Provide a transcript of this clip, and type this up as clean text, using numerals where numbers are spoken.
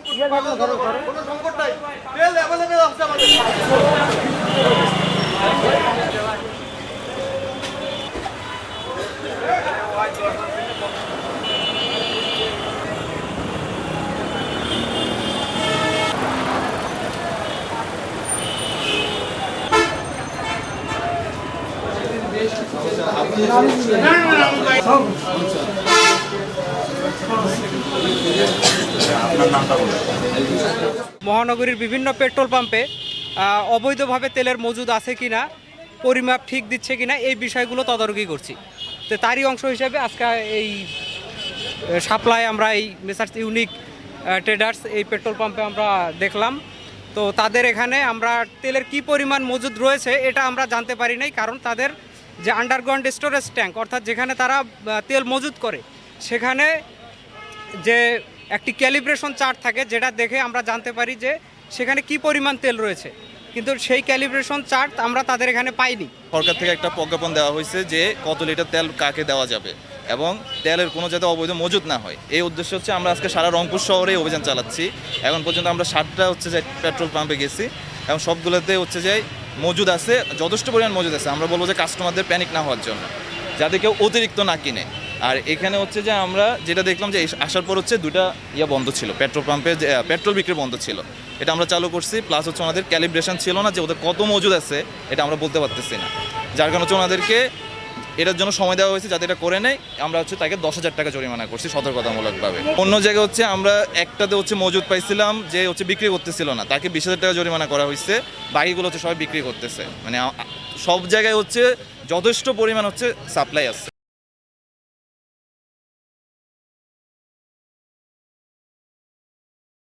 কোনো সংকট নাই, তেল অ্যাভেলেবেল আছে আমাদের। মহানগরীর বিভিন্ন পেট্রোল পাম্পে অবৈধভাবে তেলের মজুদ আছে কিনা, পরিমাপ ঠিক দিচ্ছে কিনা, এই বিষয়গুলো তদারকি করছি। তো তারই অংশ হিসেবে আজকে এই সাপ্লাই আমরা এই মেসার্স ইউনিক ট্রেডার্স এই পেট্রোল পাম্পে আমরা দেখলাম। তো তাদের এখানে আমরা তেলের কি পরিমাণ মজুদ রয়েছে এটা আমরা জানতে পারি নাই, কারণ তাদের যে আন্ডারগ্রাউন্ড স্টোরেজ ট্যাঙ্ক, অর্থাৎ যেখানে তারা তেল মজুদ করে, সেখানে যে একটি ক্যালিব্রেশন চার্ট থাকে, যেটা দেখে আমরা জানতে পারি যে সেখানে কি পরিমাণ তেল রয়েছে, কিন্তু সেই ক্যালিব্রেশন চার্ট আমরা তাদের এখানে পাইনি। সরকার থেকে একটা প্রজ্ঞাপন দেওয়া হয়েছে যে কত লিটার তেল কাকে দেওয়া যাবে এবং তেলের কোনো যাতে অবৈধ মজুদ না হয়, এই উদ্দেশ্য হচ্ছে আমরা আজকে সারা রংপুর শহরে অভিযান চালাচ্ছি। এখন পর্যন্ত আমরা 7টা হচ্ছে যে পেট্রোল পাম্পে গেছি এবং সবগুলোতে হচ্ছে যে মজুদ আছে, যথেষ্ট পরিমাণ মজুদ আছে। আমরা বলবো যে কাস্টমারদের প্যানিক না হওয়ার জন্য, যাতে কেউ অতিরিক্ত না কিনে। আর এখানে হচ্ছে যে আমরা যেটা দেখলাম যে আসার পর হচ্ছে 2টা বন্ধ ছিল, পেট্রোল পাম্পে পেট্রোল বিক্রি বন্ধ ছিল, এটা আমরা চালু করছি। প্লাস হচ্ছে ওনাদের ক্যালিব্রেশন ছিল না যে ওদের কত মজুদ আছে, এটা আমরা বলতে পারতেছি না, যার কারণে হচ্ছে ওনাদেরকে এটার জন্য সময় দেওয়া হয়েছে যাতে এটা করে নেয়। আমরা হচ্ছে তাকে 10,000 টাকা জরিমানা করছি সতর্কতামূলকভাবে। অন্য জায়গায় হচ্ছে আমরা একটাতে হচ্ছে মজুদ পাইছিলাম যে হচ্ছে বিক্রি করতেছিল না, তাকে 20,000 টাকা জরিমানা করা হয়েছে। বাকিগুলো হচ্ছে সবাই বিক্রি করতেছে, মানে সব জায়গায় হচ্ছে যথেষ্ট পরিমাণ হচ্ছে সাপ্লাই আছে।